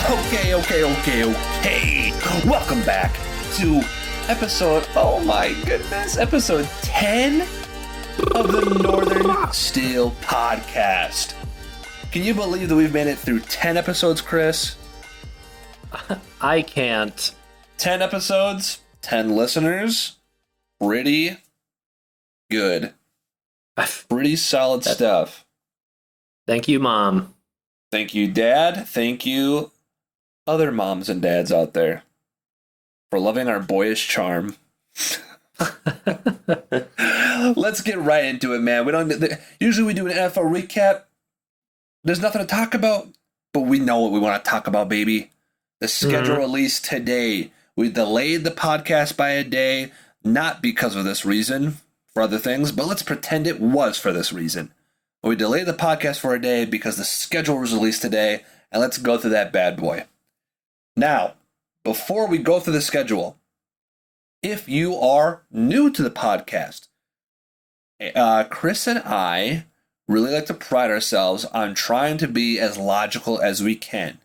Okay. Welcome back to episode 10 of the Northern Steel Podcast. Can you believe that we've made it through 10 episodes, Chris? I can't. 10 episodes, 10 listeners. Pretty good. Pretty solid stuff. Thank you, Mom. Thank you, Dad. Thank you, other moms and dads out there, for loving our boyish charm. Let's get right into it, man. Usually we do an NFL recap. There's nothing to talk about, but we know what we want to talk about, baby. The schedule released today. We delayed the podcast by a day, not because of this reason, for other things, but let's pretend it was for this reason. We delayed the podcast for a day because the schedule was released today, and let's go through that bad boy. Now, before we go through the schedule, if you are new to the podcast, Chris and I really like to pride ourselves on trying to be as logical as we can.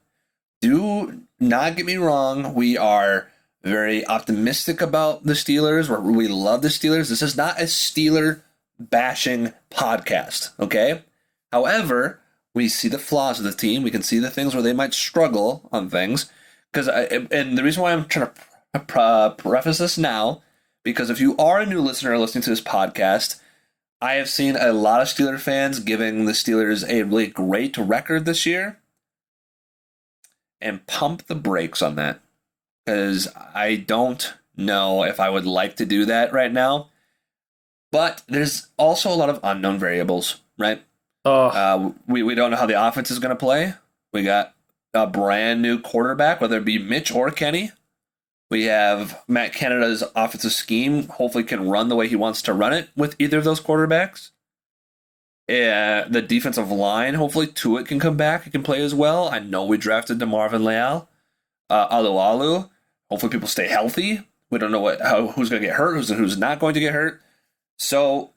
Do not get me wrong, we are very optimistic about the Steelers. We love the Steelers. This is not a Steeler bashing podcast, okay? However, we see the flaws of the team. We can see the things where they might struggle on things. And the reason why I'm trying to preface this now, because if you are a new listener listening to this podcast, I have seen a lot of Steeler fans giving the Steelers a really great record this year, and pump the brakes on that, because I don't know if I would like to do that right now. But there's also a lot of unknown variables, right? We don't know how the offense is going to play. We got a brand new quarterback, whether it be Mitch or Kenny. We have Matt Canada's offensive scheme, hopefully can run the way he wants to run it with either of those quarterbacks. The defensive line, hopefully Tuitt can come back. He can play as well. I know we drafted DeMarvin Leal. Alualu. Hopefully people stay healthy. We don't know who's going to get hurt, who's not going to get hurt. So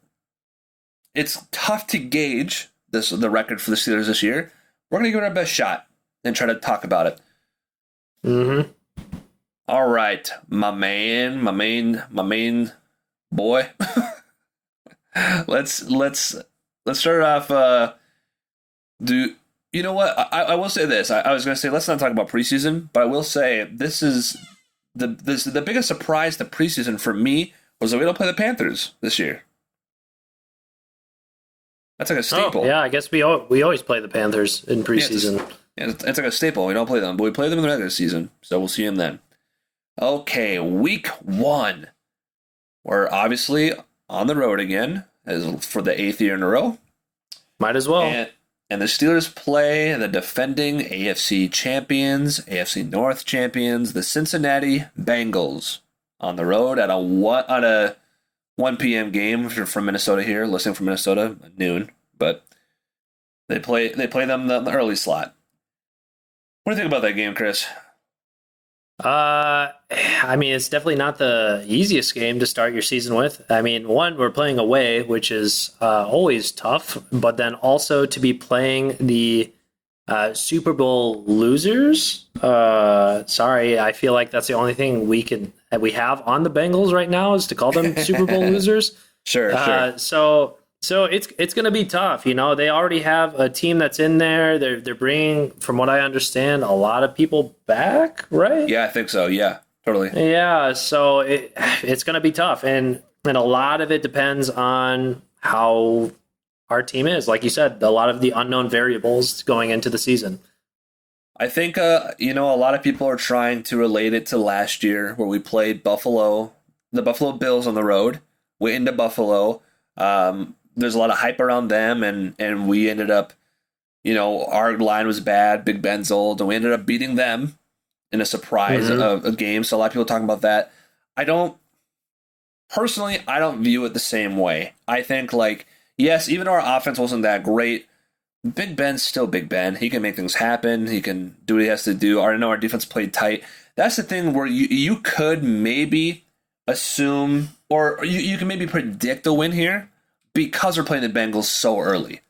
it's tough to gauge the record for the Steelers this year. We're going to give it our best shot and try to talk about it. Mm-hmm. All right, my main boy. Let's start off. You know what? I will say this. I was going to say let's not talk about preseason, but I will say this is the biggest surprise to preseason for me was that we don't play the Panthers this year. That's like a staple. Oh, yeah, I guess we always play the Panthers in preseason. Yeah, it's like a staple. We don't play them, but we play them in the regular season, so we'll see them then. Okay, week 1. We're obviously on the road again, as for the 8th year in a row. Might as well. And the Steelers play the defending AFC champions, AFC North champions, the Cincinnati Bengals, on the road at a 1 p.m. game if you're from Minnesota here, listening from Minnesota, noon. But they play them in the early slot. What do you think about that game, Chris? I mean, it's definitely not the easiest game to start your season with. I mean, one, we're playing away, which is always tough, but then also to be playing the Super Bowl losers. Sorry, I feel like that's the only thing we have on the Bengals right now is to call them Super Bowl losers. Sure. So it's going to be tough. You know, they already have a team that's in there. They're bringing, from what I understand, a lot of people back, right? Yeah, I think so. Yeah, totally. Yeah, so it's going to be tough. And a lot of it depends on how our team is. Like you said, a lot of the unknown variables going into the season. I think, a lot of people are trying to relate it to last year where we played the Buffalo Bills on the road. We into Buffalo. There's a lot of hype around them, and we ended up, our line was bad, Big Ben's old, and we ended up beating them in a surprise of a game. So a lot of people are talking about that. I don't view it the same way. I think, yes, even though our offense wasn't that great, Big Ben's still Big Ben. He can make things happen. He can do what he has to do. I know our defense played tight. That's the thing where you could maybe assume, or you can maybe predict a win here because we're playing the Bengals so early.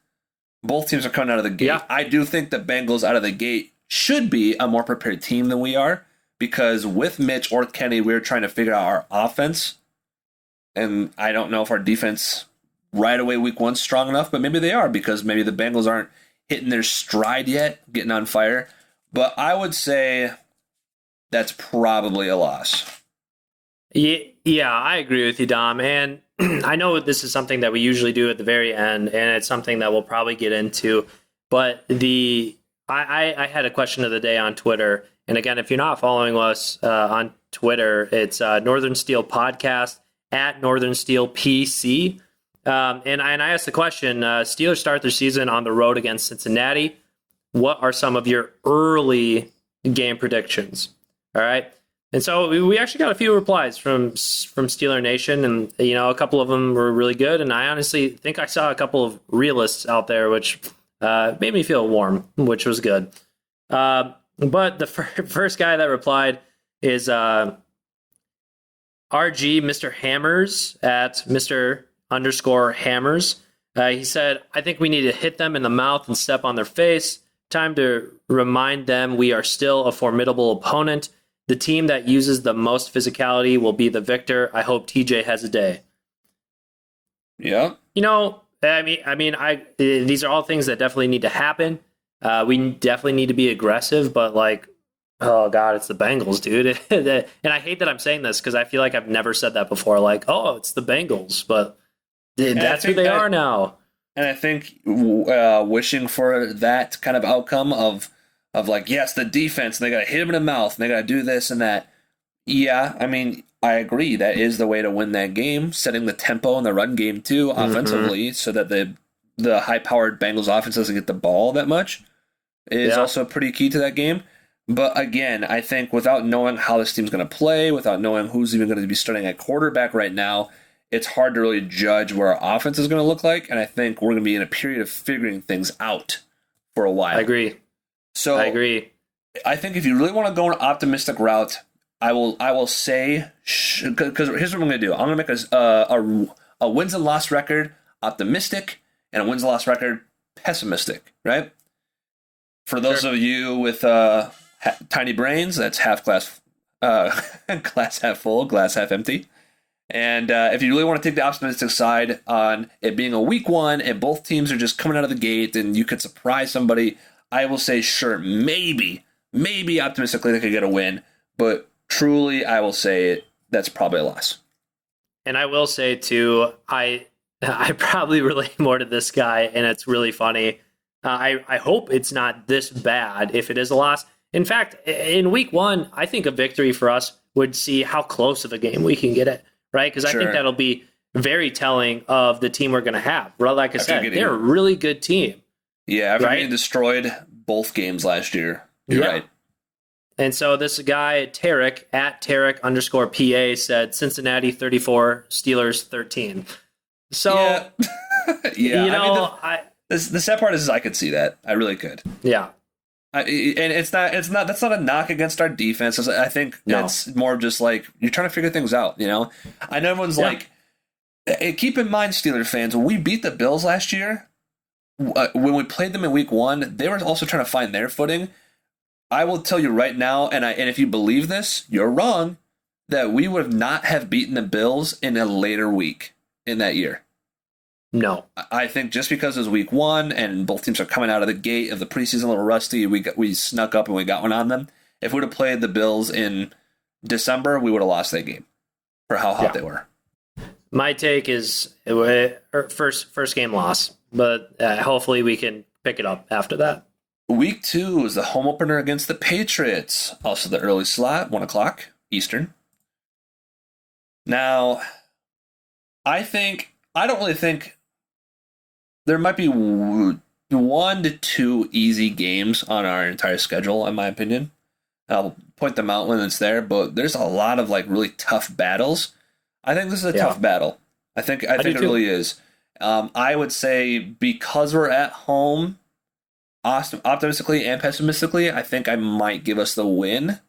Both teams are coming out of the gate. Yeah. I do think the Bengals out of the gate should be a more prepared team than we are, because with Mitch or Kenny, we're trying to figure out our offense. And I don't know if our defense right away week one's strong enough, but maybe they are, because maybe the Bengals aren't hitting their stride yet, getting on fire. But I would say that's probably a loss. Yeah, I agree with you, Dom. And I know this is something that we usually do at the very end, and it's something that we'll probably get into. But I had a question of the day on Twitter. And again, if you're not following us on Twitter, it's Northern Steel Podcast at Northern Steel PC. And I asked the question, Steelers start their season on the road against Cincinnati. What are some of your early game predictions? All right. And so we actually got a few replies from Steeler Nation, and a couple of them were really good. And I honestly think I saw a couple of realists out there, which made me feel warm, which was good. But the first guy that replied is RG Mr. Hammers at Mr_Hammers. He said, I think we need to hit them in the mouth and step on their face. Time to remind them we are still a formidable opponent. The team that uses the most physicality will be the victor. I hope TJ has a day. Yeah. These are all things that definitely need to happen. We definitely need to be aggressive, but oh God, it's the Bengals, dude. And I hate that I'm saying this because I feel like I've never said that before. It's the Bengals, but that's who they are now. And I think wishing for that kind of outcome of yes, the defense, and they got to hit him in the mouth, and they got to do this and that. Yeah, I agree. That is the way to win that game, setting the tempo in the run game too, offensively, so that the high-powered Bengals offense doesn't get the ball that much is also pretty key to that game. But again, I think without knowing how this team's going to play, without knowing who's even going to be starting at quarterback right now, it's hard to really judge where our offense is going to look like. And I think we're going to be in a period of figuring things out for a while. I agree. So I agree. I think if you really want to go an optimistic route, I will say, because here's what I'm going to do. I'm going to make a wins and loss record optimistic and a wins and loss record pessimistic, right? For those of you with tiny brains, that's half glass, glass half full, glass half empty. And if you really want to take the optimistic side on it being a week one and both teams are just coming out of the gate and you could surprise somebody, I will say, sure, maybe optimistically they could get a win. But truly, I will say that's probably a loss. And I will say, too, I probably relate more to this guy, and it's really funny. I hope it's not this bad if it is a loss. In fact, in week one, I think a victory for us would see how close of a game we can get it, right? Because I think that'll be very telling of the team we're going to have. Like I said, they're a really good team. Yeah, after getting destroyed both games last year. You're right. And so this guy, Tarek, at Tarek_PA, said Cincinnati 34, Steelers 13. So, the sad part is I could see that. I really could. Yeah. And that's not a knock against our defense. I think it's more of just you're trying to figure things out, I know everyone's keep in mind, Steelers fans, when we beat the Bills last year, when we played them in week one, they were also trying to find their footing. I will tell you right now, and if you believe this, you're wrong, that we would not have beaten the Bills in a later week in that year. No. I think just because it was week one and both teams are coming out of the gate of the preseason a little rusty, we snuck up and we got one on them. If we would have played the Bills in December, we would have lost that game for how hot they were. My take is first game loss, but hopefully we can pick it up after that. Week 2 is the home opener against the Patriots. Also the early slot, 1 o'clock Eastern. Now, I don't really think there might be 1 to 2 easy games on our entire schedule, in my opinion. I'll point them out when it's there, but there's a lot of really tough battles. I think this is a tough battle. I think it really is. I would say because we're at home, optimistically and pessimistically, I think I might give us the win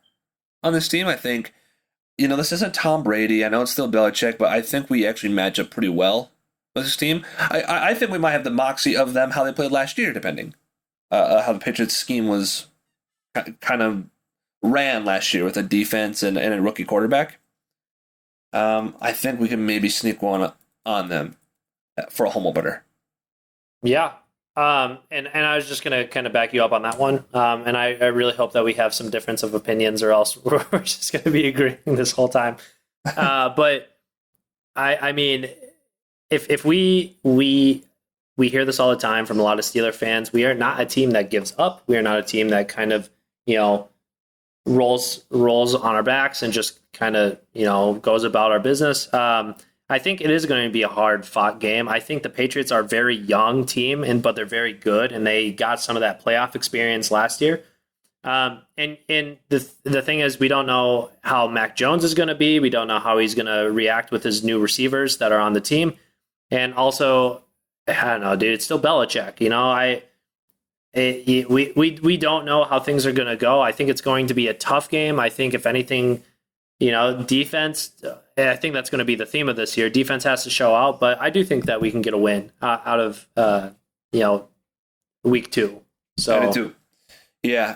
on this team. I think, this isn't Tom Brady. I know it's still Belichick, but I think we actually match up pretty well with this team. I think we might have the moxie of them, how they played last year, depending how the Patriots scheme was kind of ran last year with a defense and a rookie quarterback. I think we can maybe sneak one on them for a home opener. Yeah. And I was just going to kind of back you up on that one. And I really hope that we have some difference of opinions, or else we're just going to be agreeing this whole time. But I mean, if we hear this all the time from a lot of Steeler fans, we are not a team that gives up. We are not a team that kind of, rolls on our backs and just kind of, goes about our business. I think it is going to be a hard-fought game. I think the Patriots are a very young team, but they're very good, and they got some of that playoff experience last year. And the thing is, we don't know how Mac Jones is going to be. We don't know how he's going to react with his new receivers that are on the team. And also, I don't know, dude, it's still Belichick. We don't know how things are going to go. I think it's going to be a tough game. I think if anything, defense, I think that's going to be the theme of this year. Defense has to show out, but I do think that we can get a win out of, week 2. So I do too. Yeah,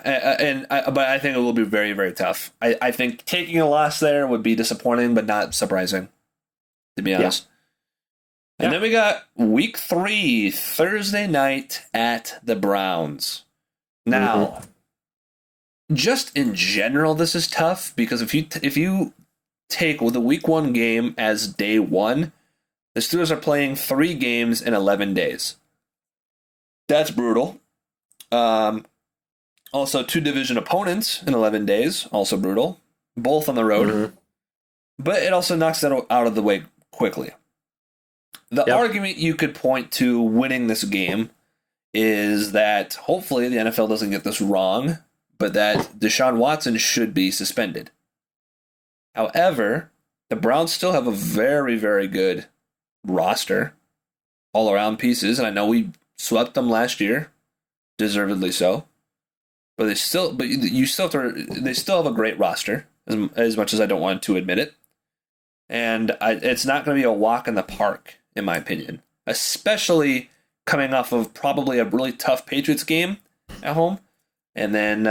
but I think it will be very, very tough. I think taking a loss there would be disappointing, but not surprising, to be honest. Yeah. And then we got week 3, Thursday night at the Browns. Now, just in general, this is tough because if you take the week 1 game as day 1, the Steelers are playing 3 games in 11 days. That's brutal. Also, 2 division opponents in 11 days, also brutal. Both on the road. But it also knocks that out of the way quickly. The argument you could point to winning this game is that hopefully the NFL doesn't get this wrong, but that Deshaun Watson should be suspended. However, the Browns still have a very, very good roster, all-around pieces, and I know we swept them last year, deservedly so. But they still have a great roster, as much as I don't want to admit it. And it's not going to be a walk in the park, in my opinion, especially coming off of probably a really tough Patriots game at home, and then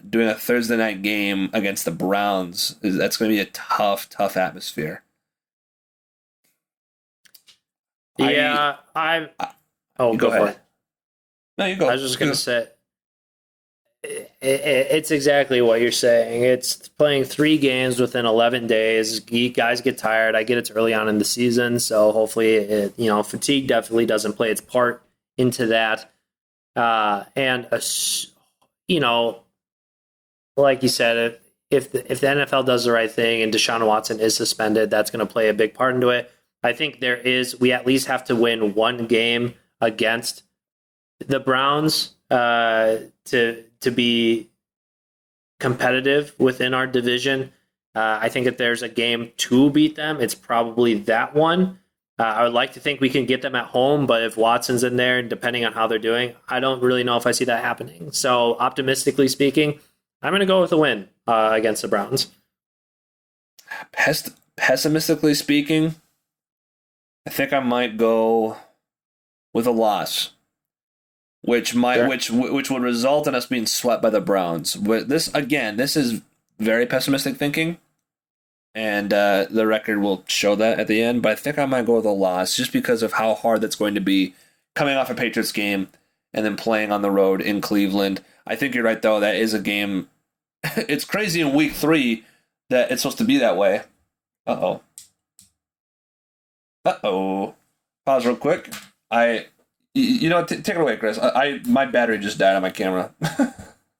doing a Thursday night game against the Browns. That's going to be a tough, tough atmosphere. Yeah, go for it. No, you go. I was just going to say, it's exactly what you're saying. It's playing 3 games within 11 days. Guys get tired. I get it's early on in the season, so hopefully, fatigue definitely doesn't play its part into that. And like you said, if the NFL does the right thing and Deshaun Watson is suspended, that's going to play a big part into it. I think we at least have to win 1 game against the Browns to be competitive within our division. I think if there's a game to beat them, it's probably that one. I would like to think we can get them at home, but if Watson's in there, depending on how they're doing, I don't really know if I see that happening. So optimistically speaking, I'm going to go with a win against the Browns. Pessimistically speaking, I think I might go with a loss. Which would result in us being swept by the Browns. But this is very pessimistic thinking, and the record will show that at the end. But I think I might go with a loss just because of how hard that's going to be coming off a Patriots game and then playing on the road in Cleveland. I think you're right, though. That is a game. It's crazy in week 3 that it's supposed to be that way. Uh-oh. Pause real quick. Take it away, Chris. My battery just died on my camera.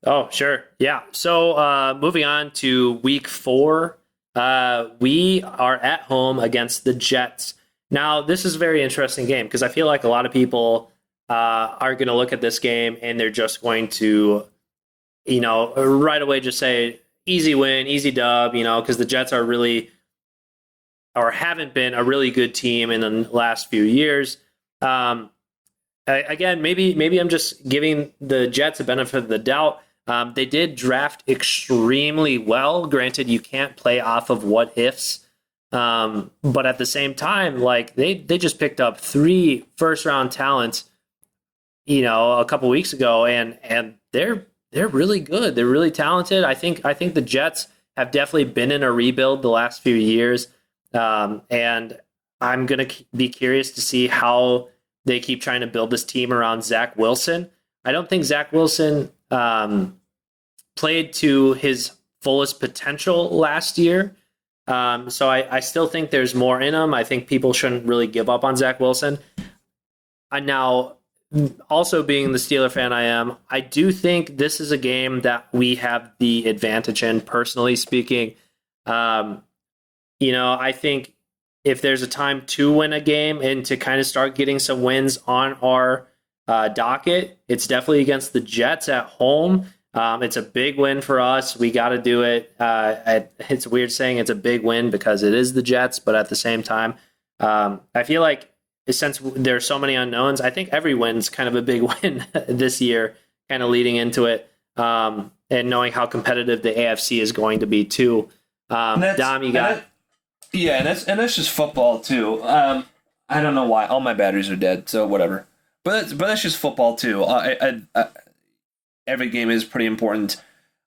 Oh, sure. Yeah. So moving on to week 4, we are at home against the Jets. Now, this is a very interesting game because I feel like a lot of people are going to look at this game and they're just going to, right away just say easy win, easy dub, because the Jets are really, or haven't been, a really good team in the last few years. Again, maybe I'm just giving the Jets a benefit of the doubt. They did draft extremely well. Granted, you can't play off of what ifs, but at the same time, like they just picked up 3 first-round talents, a couple weeks ago, and they're they're really good. They're really talented. I think the Jets have definitely been in a rebuild the last few years, and I'm going to be curious to see how they keep trying to build this team around Zach Wilson. I don't think Zach Wilson played to his fullest potential last year. So I still think there's more in him. I think people shouldn't really give up on Zach Wilson. And now, also being the Steeler fan I am, I do think this is a game that we have the advantage in, personally speaking. I think if there's a time to win a game and to kind of start getting some wins on our docket, it's definitely against the Jets at home. It's a big win for us. We got to do it. It's weird saying it's a big win because it is the Jets, but at the same time, I feel like since there are so many unknowns, I think every win's kind of a big win this year, kind of leading into it, and knowing how competitive the AFC is going to be too. Dom, you got... Yeah, and that's just football too. I don't know why. All my batteries are dead, so whatever. But that's just football too. Every game is pretty important.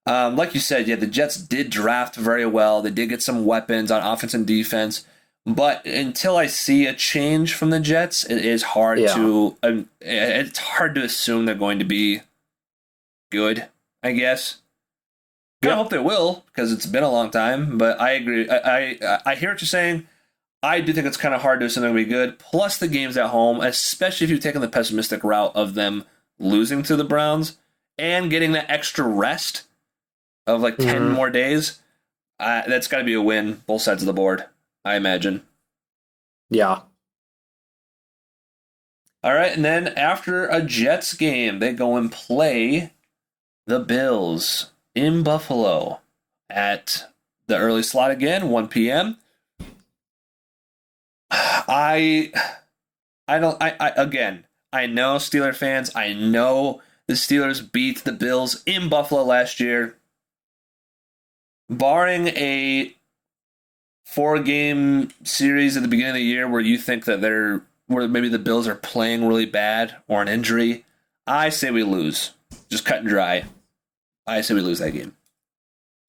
Like you said, yeah, the Jets did draft very well. They did get some weapons on offense and defense. But until I see a change from the Jets, it is hard it's hard to assume they're going to be good, I guess. I hope they will, because it's been a long time. But I agree. I hear what you're saying. I do think it's kind of hard to assume they're going to be good. Plus the games at home, especially if you've taken the pessimistic route of them losing to the Browns and getting that extra rest of like 10 more days. That's got to be a win, both sides of the board, I imagine. Yeah. All right, and then after a Jets game, they go and play the Bills in Buffalo at the early slot again, 1 p.m. I know Steeler fans. I know the Steelers beat the Bills in Buffalo last year. Barring a 4-game series at the beginning of the year where you think that where maybe the Bills are playing really bad or an injury, I say we lose. Just cut and dry. I say we lose that game.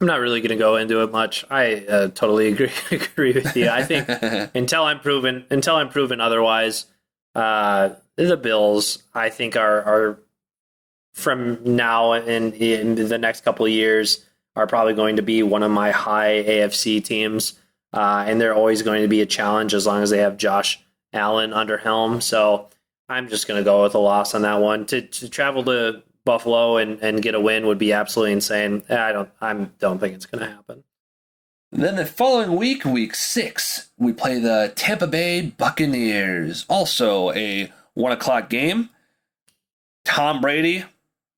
I'm not really going to go into it much. I totally agree with you. I think until I'm proven otherwise, the Bills, I think, are from now and in the next couple of years are probably going to be one of my high AFC teams, and they're always going to be a challenge as long as they have Josh Allen under helm. So I'm just going to go with a loss on that one. To travel to Buffalo and get a win would be absolutely insane. I don't think it's going to happen. Then the following week, week 6, we play the Tampa Bay Buccaneers. Also a 1 o'clock game. Tom Brady,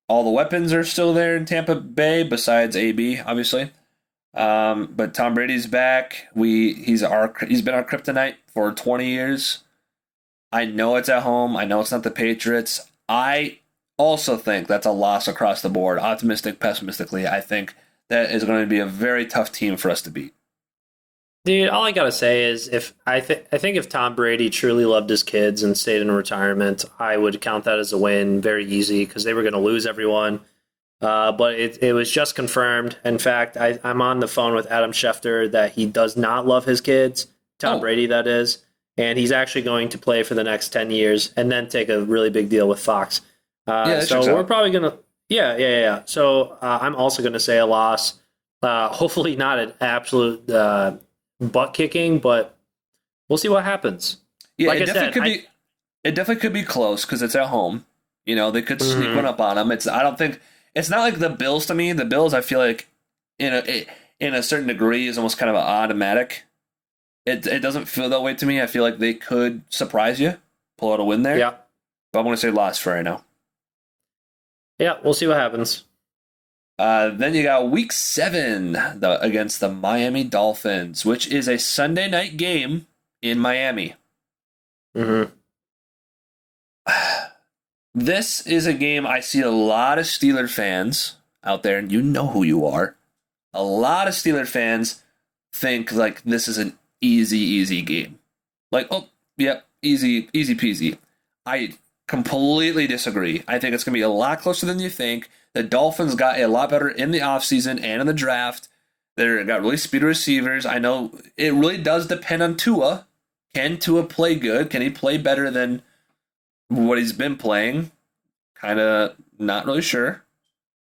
all the weapons are still there in Tampa Bay, besides AB, obviously. But Tom Brady's back. He's been our kryptonite for 20 years. I know it's at home. I know it's not the Patriots. I also think that's a loss across the board. Optimistic, pessimistically, I think that is going to be a very tough team for us to beat. Dude, all I gotta say is I think if Tom Brady truly loved his kids and stayed in retirement, I would count that as a win very easy because they were going to lose everyone. But it was just confirmed. In fact, I'm on the phone with Adam Schefter that he does not love his kids, Tom Brady, that is, and he's actually going to play for the next 10 years and then take a really big deal with Fox. So we're probably going to, yeah. So I'm also going to say a loss. Hopefully not an absolute butt kicking, but we'll see what happens. Yeah, like it definitely could be close because it's at home. You know, they could sneak one up on them. It's not like the Bills to me. The Bills, I feel like in a certain degree is almost kind of an automatic. It doesn't feel that way to me. I feel like they could surprise you, pull out a win there. Yeah, but I'm going to say loss for right now. Yeah, we'll see what happens. Then you got week 7 against the Miami Dolphins, which is a Sunday night game in Miami. Mm-hmm. This is a game I see a lot of Steeler fans out there, and you know who you are. A lot of Steeler fans think like this is an easy game. Like, oh, yep, easy peasy. I completely disagree. I think it's going to be a lot closer than you think. The Dolphins got a lot better in the offseason and in the draft. They got really speedy receivers. I know it really does depend on Tua. Can Tua play good? Can he play better than what he's been playing? Kind of not really sure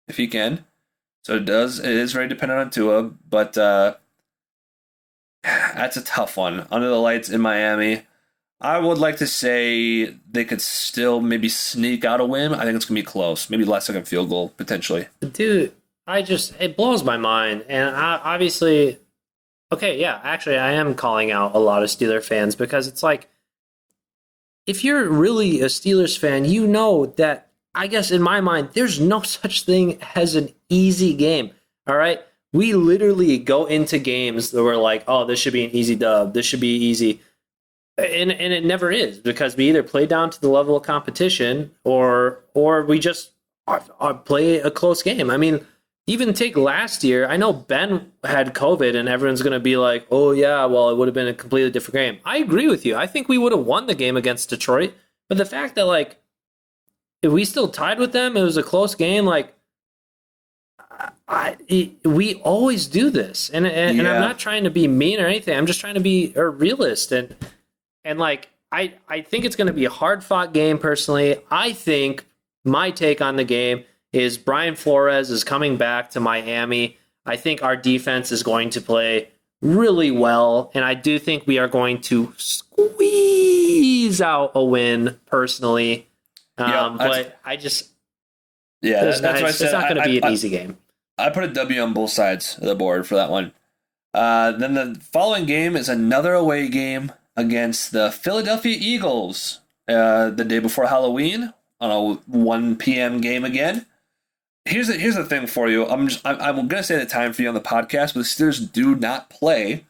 if he can. So it is very dependent on Tua, but that's a tough one. Under the lights in Miami. I would like to say they could still maybe sneak out a win. I think it's going to be close. Maybe last second field goal, potentially. Dude, it blows my mind. And obviously, okay, yeah, actually, I am calling out a lot of Steeler fans because it's like, if you're really a Steelers fan, you know that, I guess in my mind, there's no such thing as an easy game, all right? We literally go into games that we're like, oh, this should be an easy dub. This should be easy. And it never is, because we either play down to the level of competition or we just play a close game. I mean, even take last year. I know Ben had COVID and everyone's going to be like, oh, yeah, well, it would have been a completely different game. I agree with you. I think we would have won the game against Detroit. But the fact that, like, if we still tied with them, it was a close game, like, we always do this. And I'm not trying to be mean or anything. I'm just trying to be a realist. And like, I think it's going to be a hard-fought game, personally. I think my take on the game is Brian Flores is coming back to Miami. I think our defense is going to play really well, and I do think we are going to squeeze out a win, personally. But I just... Yeah, that's what I said. It's not going to be an easy game. I put a W on both sides of the board for that one. Then the following game is another away game against the Philadelphia Eagles the day before Halloween on a 1 p.m. game again. Here's the thing for you. I'm going to say the time for you on the podcast, but the Steelers do not play.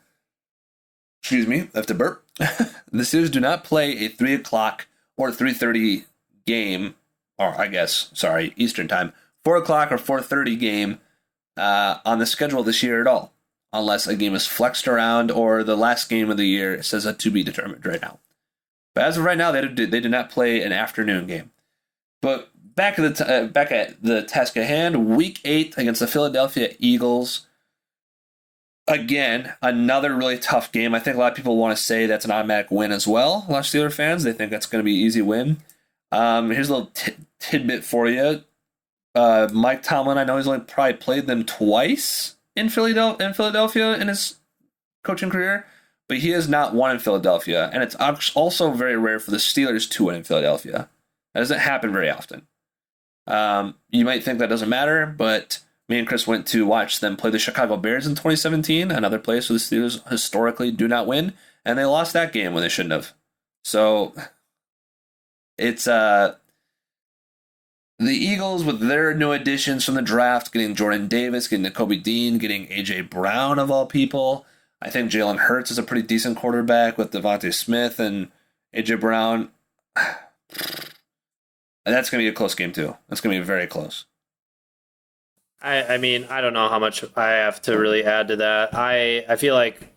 Excuse me, I have to burp. The Steelers do not play a 3 o'clock or 3:30 game, or I guess, sorry, Eastern time, 4 o'clock or 4:30 game on the schedule this year at all, unless a game is flexed around or the last game of the year says a to be determined right now. But as of right now, they do not play an afternoon game. But back at the task at hand, Week 8 against the Philadelphia Eagles. Again, another really tough game. I think a lot of people want to say that's an automatic win as well. A lot of Steelers fans, they think that's going to be an easy win. Here's a little tidbit for you. Mike Tomlin, I know he's only probably played them twice in Philadelphia in his coaching career, but he has not won in Philadelphia, and it's also very rare for the Steelers to win in Philadelphia. That doesn't happen very often. You might think that doesn't matter, but me and Chris went to watch them play the Chicago Bears in 2017, another place where the Steelers historically do not win, and they lost that game when they shouldn't have. So it's the Eagles with their new additions from the draft, getting Jordan Davis, getting Nakobe Dean, getting A.J. Brown of all people. I think Jalen Hurts is a pretty decent quarterback with Devontae Smith and A.J. Brown. And that's going to be a close game, too. That's going to be very close. I mean, I don't know how much I have to really add to that. I feel like,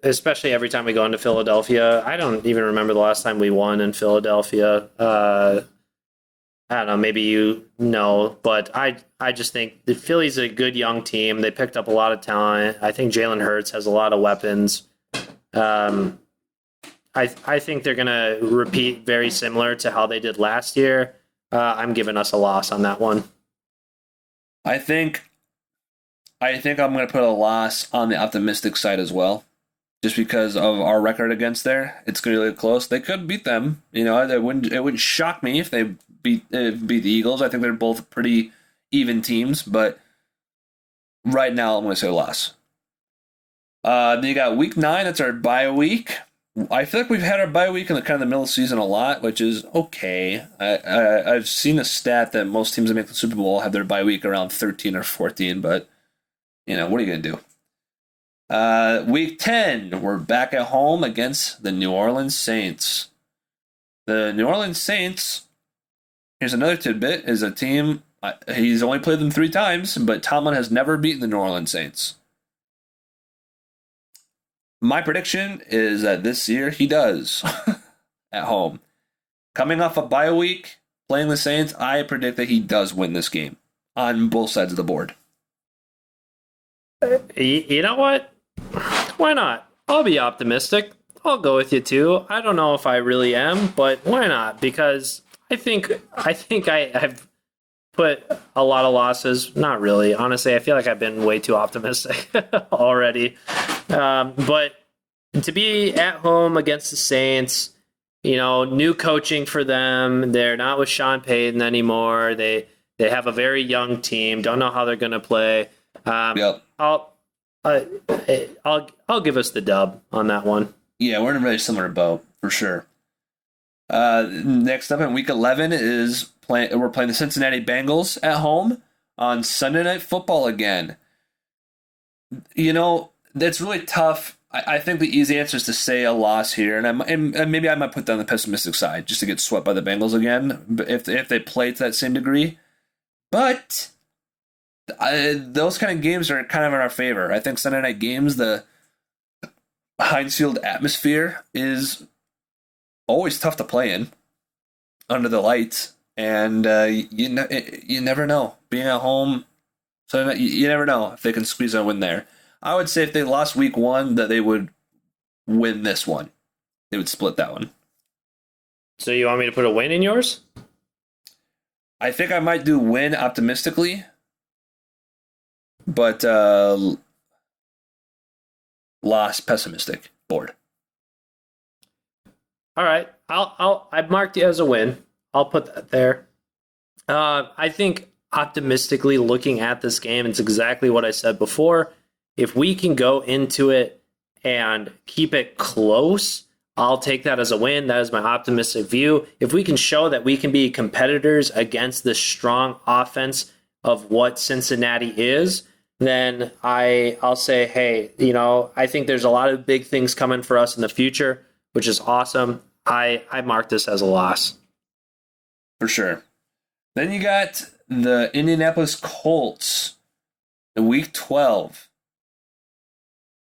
especially every time we go into Philadelphia, I don't even remember the last time we won in Philadelphia. I don't know, maybe you know, but I just think the Philly's a good young team. They picked up a lot of talent. I think Jalen Hurts has a lot of weapons. I think they're going to repeat very similar to how they did last year. I'm giving us a loss on that one. I think I'm going to put a loss on the optimistic side as well, just because of our record against there. It's going to be really close. They could beat them. You know, it wouldn't shock me if they beat the Eagles. I think they're both pretty even teams, but right now I'm going to say loss. Then you got Week 9. That's our bye week. I feel like we've had our bye week in the kind of the middle of the season a lot, which is okay. I've seen a stat that most teams that make the Super Bowl have their bye week around 13 or 14, but, you know, what are you going to do? Week 10, we're back at home against the New Orleans Saints. The New Orleans Saints, here's another tidbit, is a team, he's only played them 3 times, but Tomlin has never beaten the New Orleans Saints. My prediction is that this year he does at home. Coming off a bye week, playing the Saints, I predict that he does win this game on both sides of the board. You know what? Why not? I'll be optimistic. I'll go with you too. I don't know if I really am, but why not? Because I think I've put a lot of losses. Not really. Honestly, I feel like I've been way too optimistic already. But to be at home against the Saints, new coaching for them. They're not with Sean Payton anymore. They have a very young team. Don't know how they're going to play. Yep. I'll give us the dub on that one. Yeah, we're in a very similar boat for sure. Next up in Week 11 we're playing the Cincinnati Bengals at home on Sunday Night Football again. That's really tough. I think the easy answer is to say a loss here, and maybe I might put down the pessimistic side just to get swept by the Bengals again if they play to that same degree. But those kind of games are kind of in our favor. I think Sunday night games, the Heinz Field atmosphere is always tough to play in under the lights, and you never know. Being at home, so you never know if they can squeeze a win there. I would say if they lost week 1, that they would win this one. They would split that one. So you want me to put a win in yours? I think I might do win optimistically, but loss pessimistic board. All right, I've marked it as a win. I'll put that there. I think optimistically looking at this game, it's exactly what I said before. If we can go into it and keep it close, I'll take that as a win. That is my optimistic view. If we can show that we can be competitors against the strong offense of what Cincinnati is, then I'll say, hey, I think there's a lot of big things coming for us in the future, which is awesome. I mark this as a loss. For sure. Then you got the Indianapolis Colts in Week 12.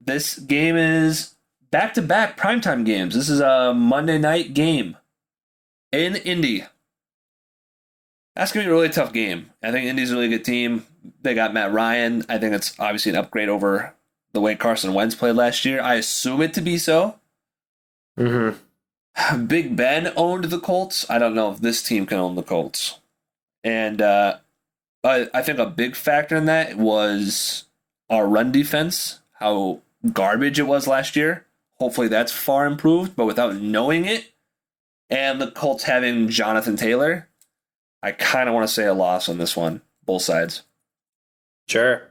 This game is back-to-back primetime games. This is a Monday night game in Indy. That's going to be a really tough game. I think Indy's a really good team. They got Matt Ryan. I think it's obviously an upgrade over the way Carson Wentz played last year. I assume it to be so. Mm-hmm. Big Ben owned the Colts. I don't know if this team can own the Colts. And I think a big factor in that was our run defense, how garbage it was last year. Hopefully that's far improved, but without knowing it, and the Colts having Jonathan Taylor, I kind of want to say a loss on this one, both sides. Sure.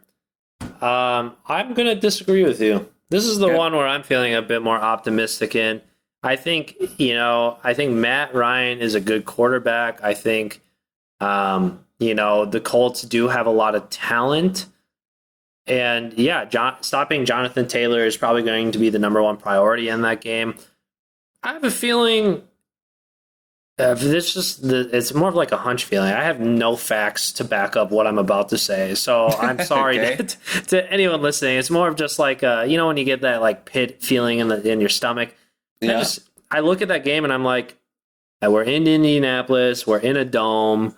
I'm going to disagree with you. This is the one where I'm feeling a bit more optimistic in. I think Matt Ryan is a good quarterback. I think, the Colts do have a lot of talent. And stopping Jonathan Taylor is probably going to be the number one priority in that game. I have a feeling it's more of like a hunch feeling. I have no facts to back up what I'm about to say. So I'm sorry okay. to anyone listening. It's more of just like, when you get that like pit feeling in your stomach. Yeah. I look at that game and I'm like, we're in Indianapolis. We're in a dome.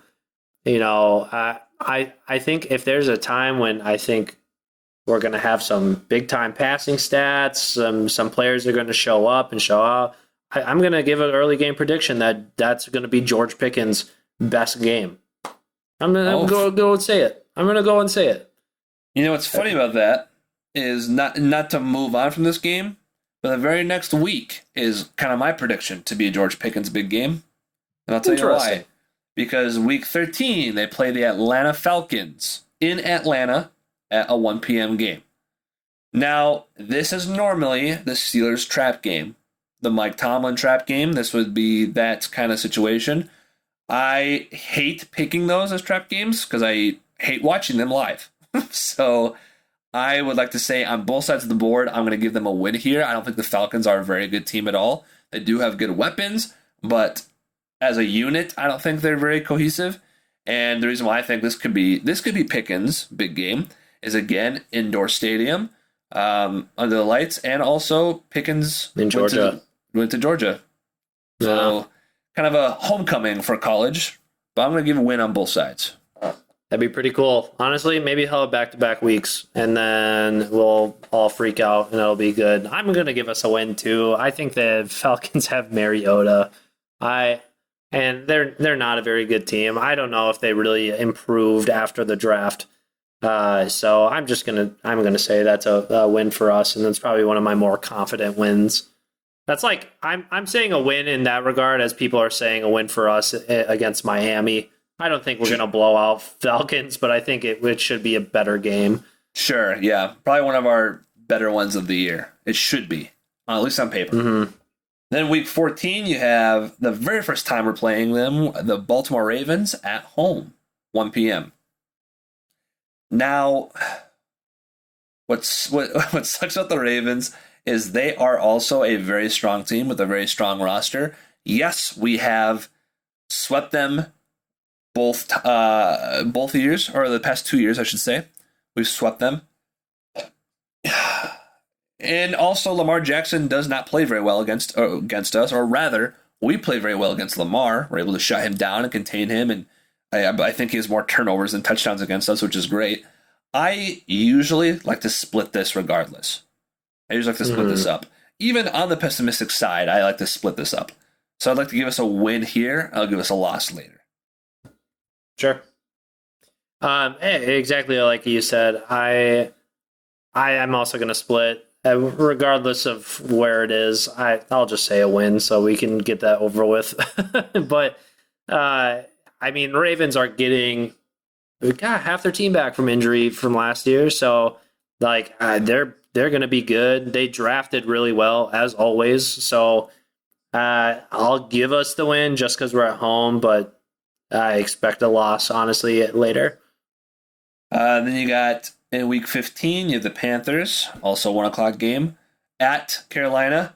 I think if there's a time when I think we're going to have some big-time passing stats, some players are going to show up and show out, I'm going to give an early game prediction that's going to be George Pickens' best game. I'm going to go and say it. I'm going to go and say it. What's funny about that is not to move on from this game, but the very next week is kind of my prediction to be George Pickens' big game. And I'll tell you why. Because Week 13, they play the Atlanta Falcons in Atlanta at a 1 p.m. game. Now, this is normally the Steelers' trap game. The Mike Tomlin trap game. This would be that kind of situation. I hate picking those as trap games because I hate watching them live. So I would like to say on both sides of the board, I'm going to give them a win here. I don't think the Falcons are a very good team at all. They do have good weapons, but as a unit, I don't think they're very cohesive. And the reason why I think this could be Pickens' big game is, again, indoor stadium under the lights, and also Pickens in Georgia. Went to Georgia. So kind of a homecoming for college but I'm going to give a win on both sides. That'd be pretty cool. Honestly, maybe have back-to-back weeks, and then we'll all freak out, and it'll be good. I'm going to give us a win, too. I think the Falcons have Mariota. And they're not a very good team. I don't know if they really improved after the draft. So I'm gonna say that's a win for us, and that's probably one of my more confident wins. That's like I'm saying a win in that regard, as people are saying a win for us against Miami. I don't think we're gonna blow out Falcons, but I think it should be a better game. Sure, yeah, probably one of our better ones of the year. It should be, at least on paper. Mm-hmm. Then week 14, you have the very first time we're playing them, the Baltimore Ravens at home, 1 p.m. Now, what sucks about the Ravens is they are also a very strong team with a very strong roster. Yes, we have swept them both years, or the past 2 years, I should say. We've swept them. And also, Lamar Jackson does not play very well against us, or rather, we play very well against Lamar. We're able to shut him down and contain him, and I think he has more turnovers than touchdowns against us, which is great. I usually like to split this regardless. I usually like to split this up. Even on the pessimistic side, I like to split this up. So I'd like to give us a win here. I'll give us a loss later. Sure. Exactly like you said. I am also going to split. Regardless of where it is, I'll just say a win so we can get that over with. But, I mean, Ravens are getting half their team back from injury from last year. So, like, they're going to be good. They drafted really well, as always. So, I'll give us the win just because we're at home, but I expect a loss, honestly, later. Then you got... In week 15, you have the Panthers, also 1 o'clock game, at Carolina.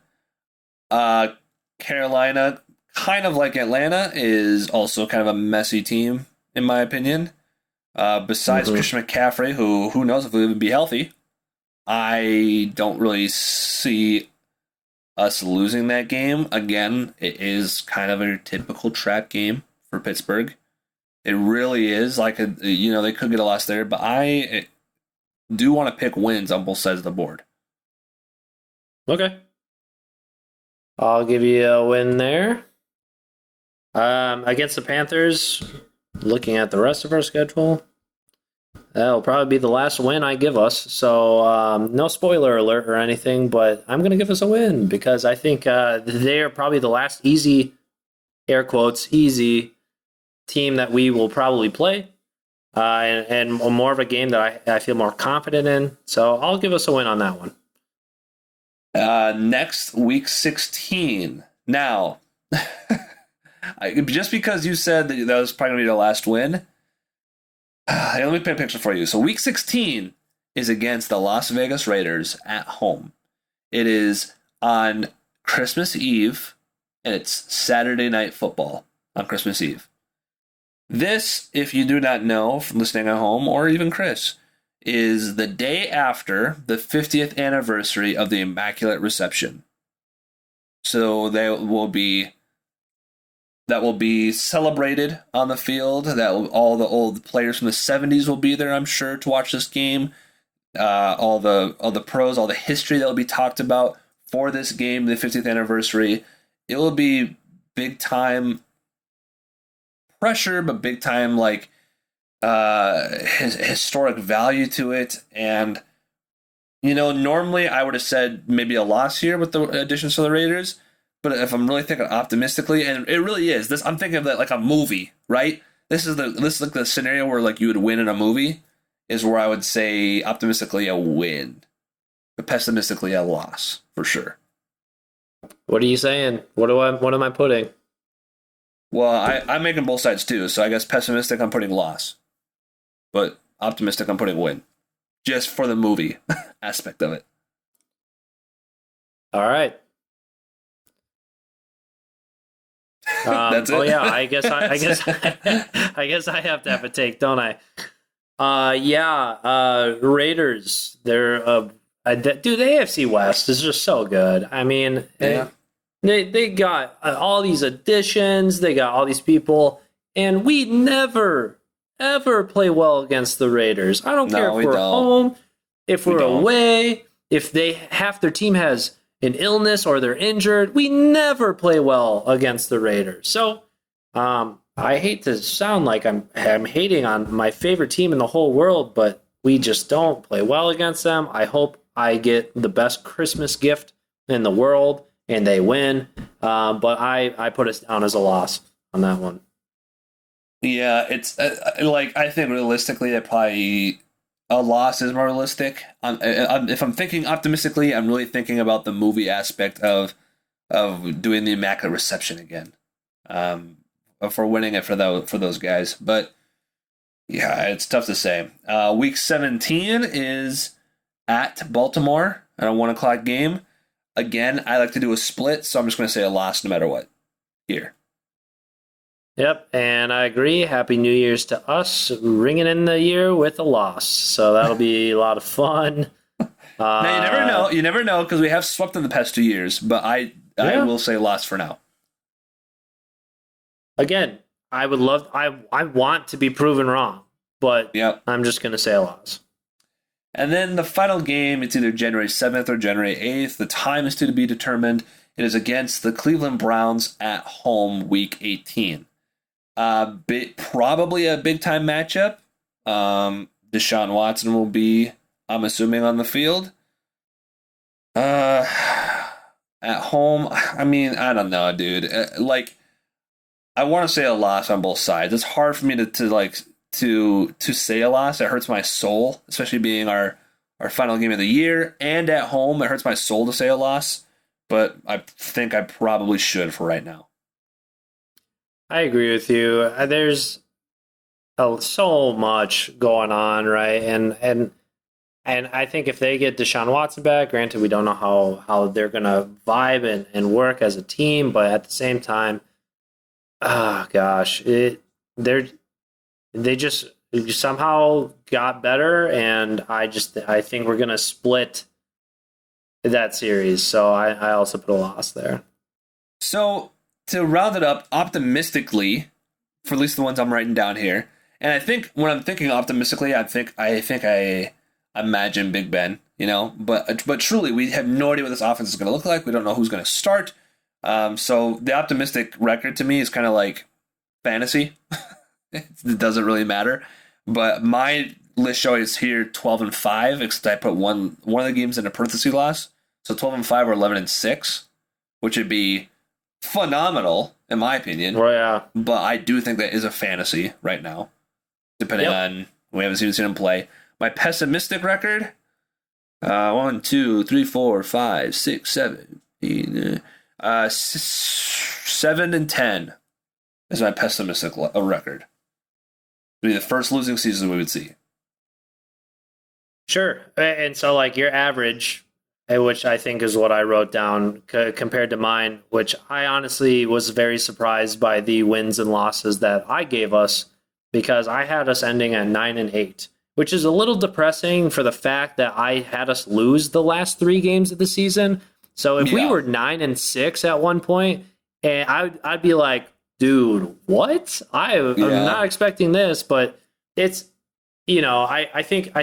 Carolina, kind of like Atlanta, is also kind of a messy team, in my opinion. Besides Christian McCaffrey, who knows if he'll even be healthy, I don't really see us losing that game. Again, it is kind of a typical trap game for Pittsburgh. It really is. Like, they could get a loss there, but I do want to pick wins on both sides of the board. Okay. I'll give you a win there. Against the Panthers, looking at the rest of our schedule, that'll probably be the last win I give us. So no spoiler alert or anything, but I'm going to give us a win because I think they are probably the last easy, air quotes, easy team that we will probably play. And more of a game that I feel more confident in. So I'll give us a win on that one. Next, week 16. Now, just because you said that was probably going to be the last win, let me paint a picture for you. So week 16 is against the Las Vegas Raiders at home. It is on Christmas Eve, and it's Saturday Night Football on Christmas Eve. This, if you do not know from listening at home, or even Chris, is the day after the 50th anniversary of the Immaculate Reception. So that will be celebrated on the field. All the old players from the 70s will be there, I'm sure, to watch this game. All the pros, all the history that will be talked about for this game, the 50th anniversary. It will be big time pressure, but big time historic value to it. And normally I would have said maybe a loss here with the additions to the Raiders, but if I'm really thinking optimistically, and it really is this, I'm thinking of that like a movie, right? This is like the scenario where like you would win in a movie, is where I would say optimistically a win, but pessimistically a loss for sure. What are you saying? What am I putting? Well, I'm making both sides too, so I guess pessimistic I'm putting loss, but optimistic I'm putting win, just for the movie aspect of it. All right. That's it. Oh yeah, I guess I I have to have a take, don't I? Raiders. They're dude, the AFC West is just so good. I mean, yeah. They got all these additions. They got all these people. And we never, ever play well against the Raiders. I don't care if we're home, if we're away, if half their team has an illness or they're injured. We never play well against the Raiders. So I hate to sound like I'm hating on my favorite team in the whole world, but we just don't play well against them. I hope I get the best Christmas gift in the world and they win. But I put us down as a loss on that one. Yeah, it's I think realistically that probably a loss is more realistic. If I'm thinking optimistically, I'm really thinking about the movie aspect of doing the Immaculate Reception again, for winning it for those guys. But yeah, it's tough to say. Week 17 is at Baltimore at a 1:00 game. Again, I like to do a split, so I'm just going to say a loss no matter what here. Yep, and I agree. Happy New Year's to us, ringing in the year with a loss. So that'll be a lot of fun. Now, you never know. You never know, because we have swept in the past 2 years, but I will say loss for now. Again, I want to be proven wrong, but I'm just going to say a loss. And then the final game, it's either January 7th or January 8th. The time is to be determined. It is against the Cleveland Browns at home, Week 18. Probably a big-time matchup. Deshaun Watson will be, I'm assuming, on the field. At home, I mean, I don't know, dude. I want to say a loss on both sides. It's hard for me to say a loss. It hurts my soul, especially being our final game of the year. And at home, it hurts my soul to say a loss. But I think I probably should for right now. I agree with you. There's so much going on, right? And I think if they get Deshaun Watson back, granted, we don't know how they're going to vibe and work as a team, but at the same time, they just somehow got better, and I think we're going to split that series. So I also put a loss there. So to round it up optimistically, for at least the ones I'm writing down here, and I think when I'm thinking optimistically, I think I imagine Big Ben, but truly we have no idea what this offense is going to look like. We don't know who's going to start. So the optimistic record to me is kind of like fantasy. It doesn't really matter. But my list show is here 12-5, except I put one of the games in a parenthesis loss. So 12-5 or 11-6, which would be phenomenal in my opinion. Oh yeah. But I do think that is a fantasy right now, depending on we haven't seen him play. My pessimistic record, 1, 2, 3, 4, 5, 6, 7, 8, 7-10 is my pessimistic record. It'll be the first losing season we would see. Sure. And so your average, which I think is what I wrote down compared to mine, which I honestly was very surprised by the wins and losses that I gave us, because I had us ending at 9-8, which is a little depressing for the fact that I had us lose the last 3 games of the season. So if we were 9-6 at one point, and I'd be like, dude, what? I'm not expecting this, but it's, I think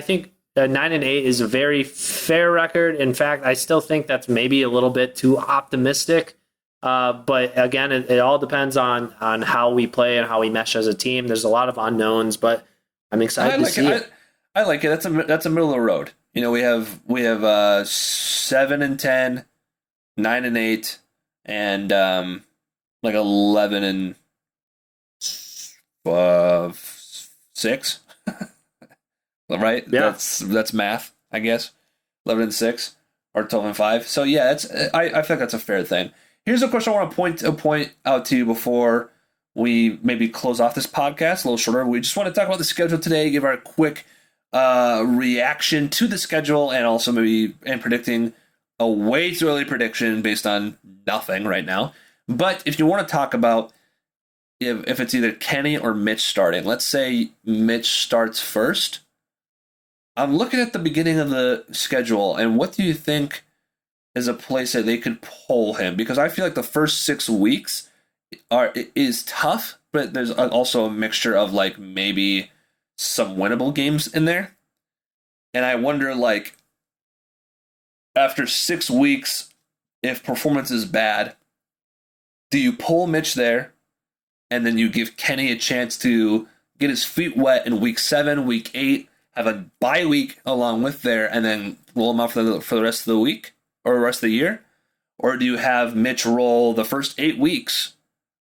9-8 is a very fair record. In fact, I still think that's maybe a little bit too optimistic. But again, it all depends on how we play and how we mesh as a team. There's a lot of unknowns, but I'm excited to see it. I like it. That's a middle of the road. We have 7-10, 9-8, and 11-6. Right? Yeah. That's math, I guess. 11-6 or 12-5. So yeah, I feel like that's a fair thing. Here's a question I want to point out to you before we maybe close off this podcast a little shorter. We just want to talk about the schedule today, give our quick reaction to the schedule, and also maybe predicting a way too early prediction based on nothing right now. But if you want to talk about if it's either Kenny or Mitch starting, let's say Mitch starts first. I'm looking at the beginning of the schedule, and what do you think is a place that they could pull him? Because I feel like the first 6 weeks is tough, but there's also a mixture of like maybe some winnable games in there. And I wonder, like, after 6 weeks, if performance is bad, do you pull Mitch there and then you give Kenny a chance to get his feet wet in week 7, week 8, have a bye week along with there, and then roll him out for the rest of the week or the rest of the year? Or do you have Mitch roll the first 8 weeks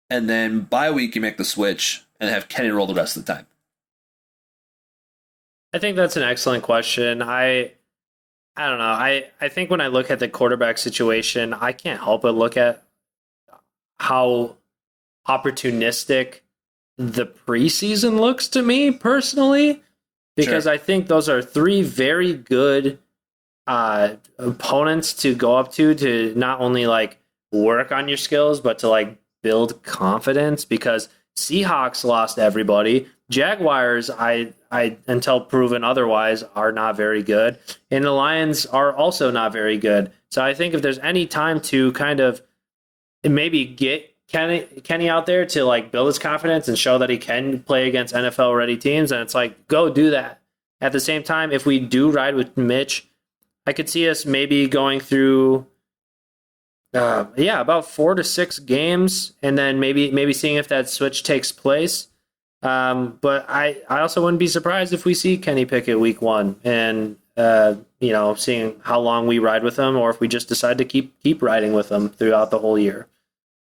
and then bye week you make the switch and have Kenny roll the rest of the time? I think that's an excellent question. I don't know. I think when I look at the quarterback situation, I can't help but look at how opportunistic the preseason looks to me personally, because I think those are 3 very good opponents to go up to not only like work on your skills, but to like build confidence, because Seahawks lost everybody. Jaguars, I until proven otherwise, are not very good. And the Lions are also not very good. So I think if there's any time to kind of maybe get Kenny out there to like build his confidence and show that he can play against NFL ready teams, and it's like, go do that. At the same time, if we do ride with Mitch, I could see us maybe going through about 4 to 6 games, and then maybe seeing if that switch takes place. But I also wouldn't be surprised if we see Kenny Pickett week 1 and seeing how long we ride with him, or if we just decide to keep riding with him throughout the whole year.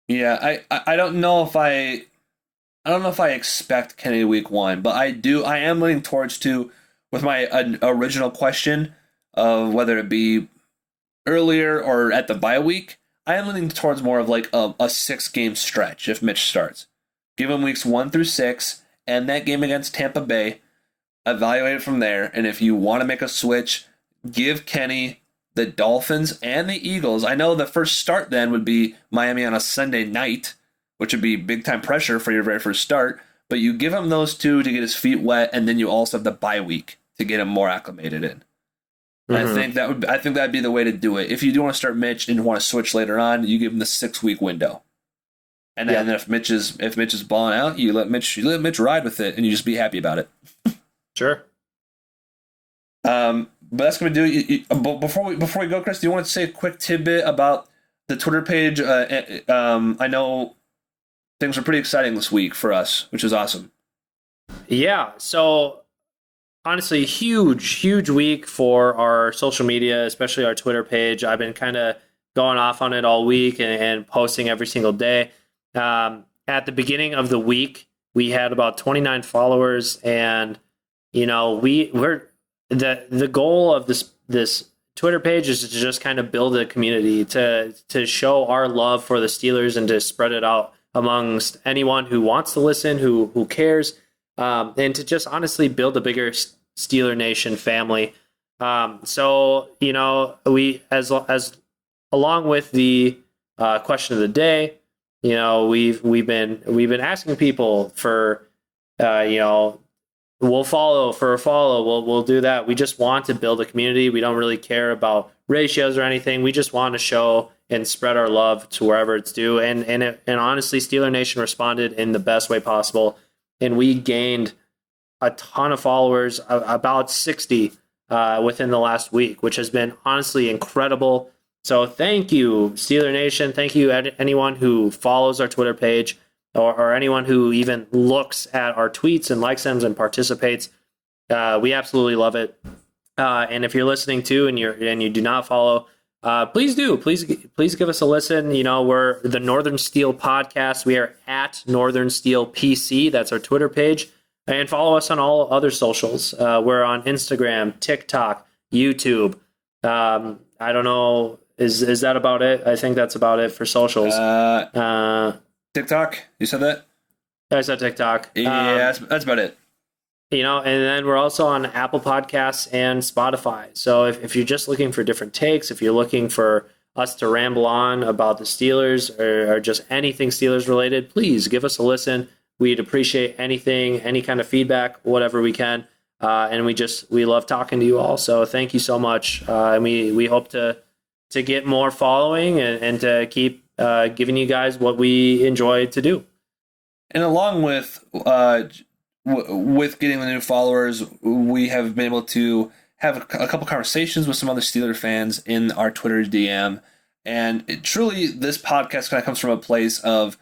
Yeah, I don't know if I expect Kenny week 1, but I am leaning towards with my original question of whether it be earlier or at the bye week. I am leaning towards more of like a 6-game stretch if Mitch starts. Give him weeks 1 through 6, and that game against Tampa Bay, evaluate it from there. And if you want to make a switch, give Kenny the Dolphins and the Eagles. I know the first start then would be Miami on a Sunday night, which would be big time pressure for your very first start. But you give him those 2 to get his feet wet, and then you also have the bye week to get him more acclimated in. Mm-hmm. I think that'd be the way to do it. If you do want to start Mitch and want to switch later on, you give him the 6-week window. And then if Mitch is balling out, you let Mitch ride with it, and you just be happy about it. Sure. But that's going to do it. But before we go, Chris, do you want to say a quick tidbit about the Twitter page? I know things were pretty exciting this week for us, which is awesome. Yeah. So honestly, huge week for our social media, especially our Twitter page. I've been kind of going off on it all week and posting every single day. At the beginning of the week, we had about 29 followers, and we're the goal of this Twitter page is to just kind of build a community to show our love for the Steelers and to spread it out amongst anyone who wants to listen, who cares, and to just honestly build a bigger Steeler Nation family. So we as along with the question of the day, we've been asking people for we'll follow for a follow. We'll do that. We just want to build a community. We don't really care about ratios or anything. We just want to show and spread our love to wherever it's due. And honestly, Steeler Nation responded in the best way possible. And we gained a ton of followers, about 60 within the last week, which has been honestly incredible. So thank you, Steeler Nation. Thank you, anyone who follows our Twitter page, or anyone who even looks at our tweets and likes them and participates. We absolutely love it. And if you're listening to and you do not follow, please do. Please give us a listen. We're the Northern Steel Podcast. We are at Northern Steel PC. That's our Twitter page. And follow us on all other socials. We're on Instagram, TikTok, YouTube. I don't know. Is that about it? I think that's about it for socials. TikTok? You said that? I said TikTok. Yeah, that's about it. And then we're also on Apple Podcasts and Spotify. So if you're just looking for different takes, if you're looking for us to ramble on about the Steelers or just anything Steelers related, please give us a listen. We'd appreciate anything, any kind of feedback, whatever we can. And we love talking to you all. So thank you so much. And we hope to get more following and to keep giving you guys what we enjoy to do. And along with with getting the new followers, we have been able to have a couple conversations with some other Steeler fans in our Twitter DM. And truly, this podcast kind of comes from a place of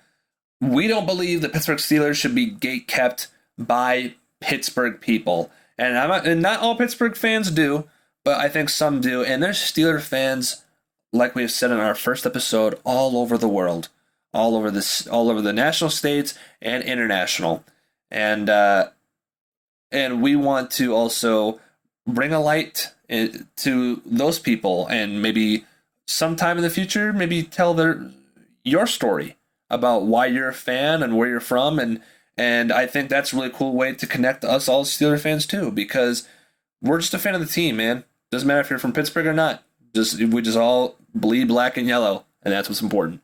we don't believe the Pittsburgh Steelers should be gate kept by Pittsburgh people. And not all Pittsburgh fans do, but I think some do. And there's Steeler fans, like we have said in our first episode, all over the world, all over the national states and international. And we want to also bring a light to those people, and maybe sometime in the future, maybe tell your story about why you're a fan and where you're from. And I think that's a really cool way to connect us all Steeler fans too, because we're just a fan of the team, man. Doesn't matter if you're from Pittsburgh or not. We just all bleed black and yellow, and that's what's important.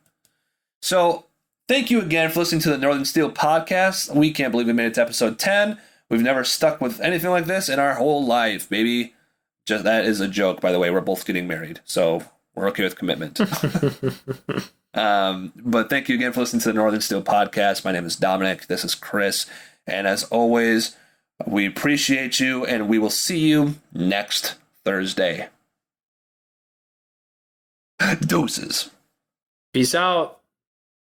So thank you again for listening to the Northern Steel podcast. We can't believe we made it to episode 10. We've never stuck with anything like this in our whole life, baby. Just that is a joke, by the way. We're both getting married, so we're okay with commitment. But thank you again for listening to the Northern Steel podcast. My name is Dominic. This is Chris. And as always, we appreciate you, and we will see you next Thursday. Doses. Peace out.